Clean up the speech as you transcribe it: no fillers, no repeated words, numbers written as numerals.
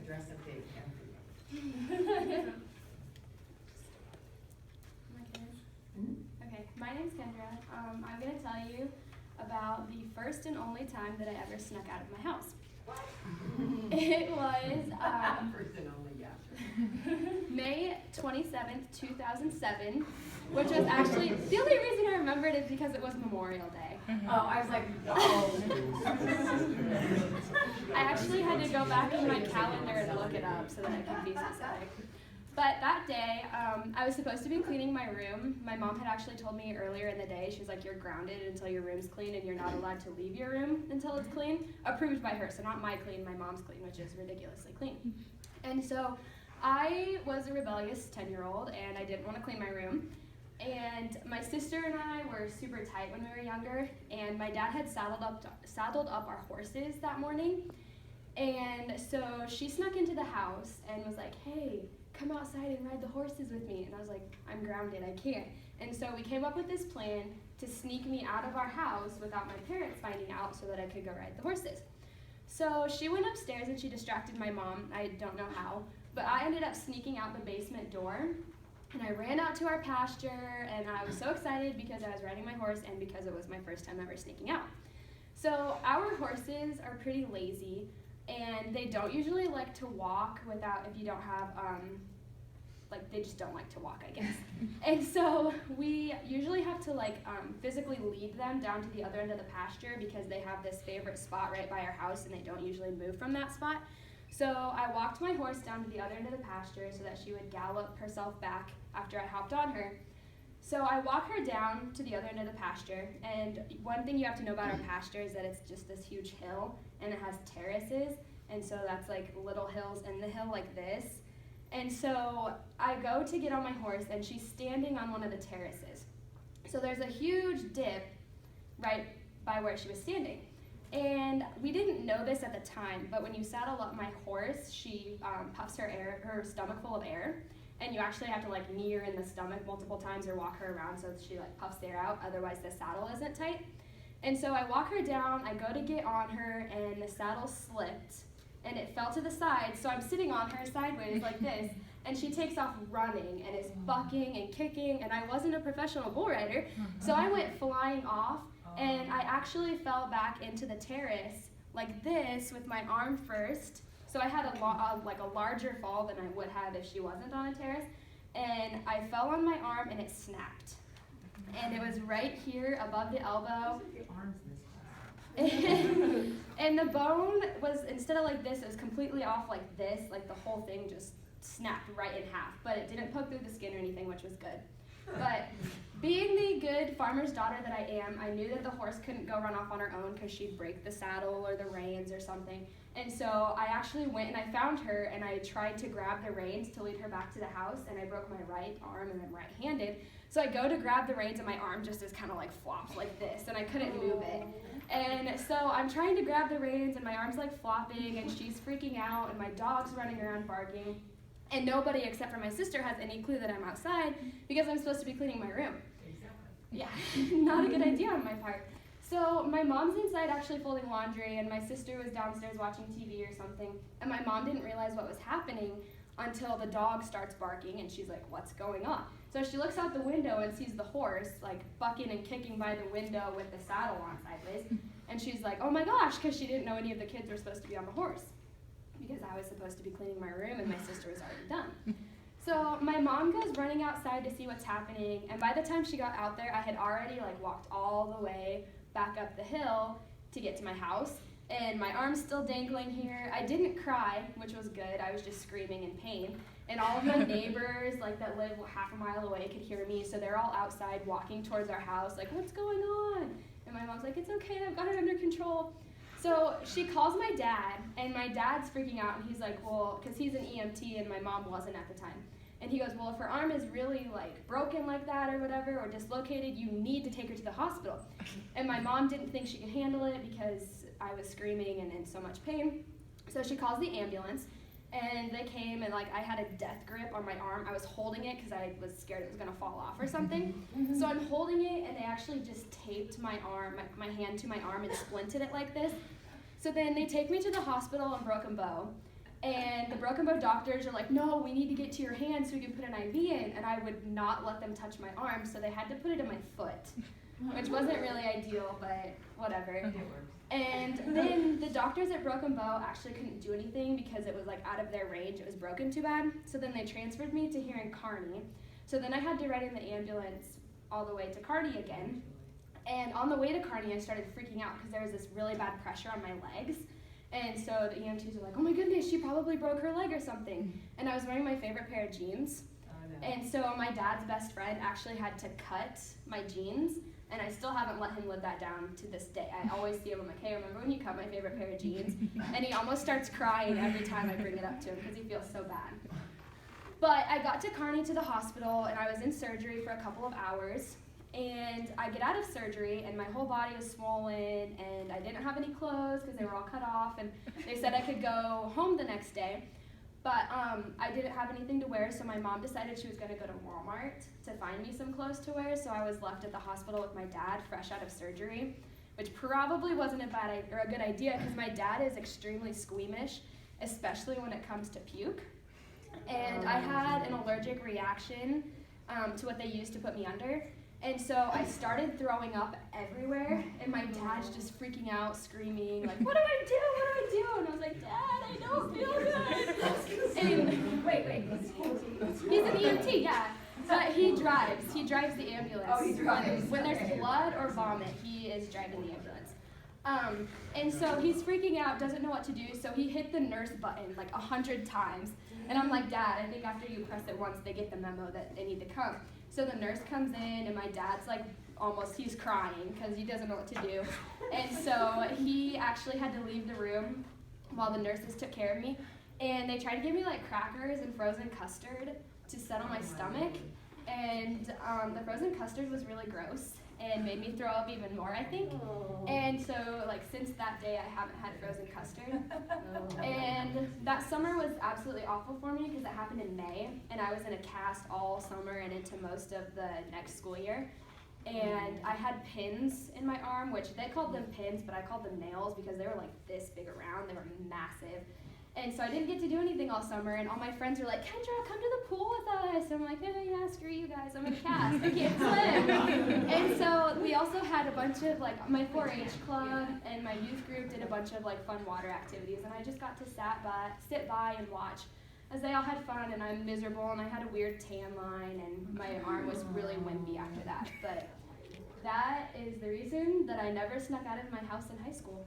dress up day again for you. Okay, my name's Kendra. I'm going to tell you about the first and only time that I ever snuck out of my house. What? It was First and only, yeah. May 27th, 2007, which was actually, the only reason I remembered is because it was Memorial Day. Oh, I was like, oh. I actually had to go back in my calendar and look it up so that I could be specific. But that day, I was supposed to be cleaning my room. My mom had actually told me earlier in the day, she was like, you're grounded until your room's clean and you're not allowed to leave your room until it's clean. Approved by her, so not my clean, my mom's clean, which is ridiculously clean. And so I was a rebellious 10-year-old and I didn't want to clean my room. And my sister and I were super tight when we were younger, and my dad had saddled up our horses that morning. And so she snuck into the house and was like, hey, come outside and ride the horses with me. And I was like, I'm grounded, I can't. And so we came up with this plan to sneak me out of our house without my parents finding out so that I could go ride the horses. So she went upstairs and she distracted my mom. I don't know how, but I ended up sneaking out the basement door. And I ran out to our pasture, and I was so excited because I was riding my horse and because it was my first time ever sneaking out. So our horses are pretty lazy, and they don't usually like to walk without, if you don't have, they just don't like to walk, I guess. And so we usually have to physically lead them down to the other end of the pasture because they have this favorite spot right by our house and they don't usually move from that spot. So I walked my horse down to the other end of the pasture so that she would gallop herself back after I hopped on her. So I walk her down to the other end of the pasture, and one thing you have to know about our pasture is that it's just this huge hill, and it has terraces, and so that's like little hills in the hill like this. And so I go to get on my horse, and she's standing on one of the terraces. So there's a huge dip right by where she was standing. And we didn't know this at the time, but when you saddle up my horse, she puffs her stomach full of air, and you actually have to knee her in the stomach multiple times or walk her around so that she puffs the air out, otherwise the saddle isn't tight. And so I walk her down, I go to get on her, and the saddle slipped, and it fell to the side, so I'm sitting on her sideways like this, and she takes off running and is bucking and kicking, and I wasn't a professional bull rider, so I went flying off. And I actually fell back into the terrace like this with my arm first. So I had a larger fall than I would have if she wasn't on a terrace. And I fell on my arm and it snapped. And it was right here above the elbow. And the bone was, instead of like this, it was completely off like this. Like the whole thing just snapped right in half. But it didn't poke through the skin or anything, which was good. But being the good farmer's daughter that I am, I knew that the horse couldn't go run off on her own because she'd break the saddle or the reins or something. And so I actually went and I found her and I tried to grab the reins to lead her back to the house, and I broke my right arm and I'm right-handed. So I go to grab the reins and my arm just is kind of flopped like this, and I couldn't move it. And so I'm trying to grab the reins and my arm's flopping and she's freaking out and my dog's running around barking. And nobody except for my sister has any clue that I'm outside because I'm supposed to be cleaning my room. Yeah, not a good idea on my part. So my mom's inside actually folding laundry, and my sister was downstairs watching TV or something, and my mom didn't realize what was happening until the dog starts barking, and she's like, what's going on? So she looks out the window and sees the horse bucking and kicking by the window with the saddle on sideways, and she's like, oh my gosh, because she didn't know any of the kids were supposed to be on the horse, because I was supposed to be cleaning my room and my sister was already done. So my mom goes running outside to see what's happening, and by the time she got out there, I had already walked all the way back up the hill to get to my house, and my arm's still dangling here. I didn't cry, which was good. I was just screaming in pain, and all of my neighbors that live half a mile away could hear me, so they're all outside walking towards our house what's going on? And my mom's like, it's okay, I've got it under control. So she calls my dad, and my dad's freaking out, and he's like, well, because he's an EMT and my mom wasn't at the time. And he goes, well, if her arm is really broken like that or whatever, or dislocated, you need to take her to the hospital. And my mom didn't think she could handle it because I was screaming and in so much pain. So she calls the ambulance, and they came, and I had a death grip on my arm. I was holding it because I was scared it was gonna fall off or something. So I'm holding it, and they actually just taped my arm, my hand to my arm and splinted it like this. So then they take me to the hospital in Broken Bow, And the broken bow doctors are like, no, we need to get to your hand so we can put an IV in. And I would not let them touch my arm, so they had to put it in my foot, which wasn't really ideal, but whatever. It works. And then the doctors at Broken Bow actually couldn't do anything because it was like out of their range. It was broken too bad. So then they transferred me to here in Kearney. So then I had to ride in the ambulance all the way to Kearney again. And on the way to Kearney, I started freaking out because there was this really bad pressure on my legs. And so the EMTs were like, oh my goodness, she probably broke her leg or something. And I was wearing my favorite pair of jeans. And so my dad's best friend actually had to cut my jeans. And I still haven't let him live that down to this day. I always see him, I'm like, hey, remember when you cut my favorite pair of jeans? And he almost starts crying every time I bring it up to him because he feels so bad. But I got to Kearney to the hospital, and I was in surgery for a couple of hours. And I get out of surgery, and my whole body was swollen, and I didn't have any clothes because they were all cut off. And they said I could go home the next day. But I didn't have anything to wear, so my mom decided she was going to go to Walmart to find me some clothes to wear. So I was left at the hospital with my dad, fresh out of surgery, which probably wasn't a good idea because my dad is extremely squeamish, especially when it comes to puke. And I had an allergic reaction to what they used to put me under. And so I started throwing up everywhere, and my dad's just freaking out, screaming, like, what do I do? What do I do? And I was like, Dad, I don't feel good. And Wait. he's an EMT, yeah. But he drives the ambulance. Oh, he drives. When there's blood or vomit, he is driving the ambulance. And so he's freaking out, doesn't know what to do, so he hit the nurse button like 100 times. And I'm like, Dad, I think after you press it once, they get the memo that they need to come. So the nurse comes in, and my dad's like he's crying because he doesn't know what to do. And so he actually had to leave the room while the nurses took care of me. And they tried to give me like crackers and frozen custard to settle my stomach. And the frozen custard was really gross and made me throw up even more, I think. And so like since that day, I haven't had frozen custard. And that summer was absolutely awful for me because it happened in May, and I was in a cast all summer and into most of the next school year. And I had pins in my arm, which they called them pins, but I called them nails because they were like this big around. They were massive. And so I didn't get to do anything all summer, and all my friends were like, Kendra, come to the pool with us. And I'm like, yeah, screw you guys, I'm in a cast, I can't swim. And so we also had a bunch of, like, my 4-H club and my youth group did a bunch of, like, fun water activities, and I just got to sit by and watch as they all had fun, and I'm miserable, and I had a weird tan line, and my arm was really wimpy after that. But that is the reason that I never snuck out of my house in high school.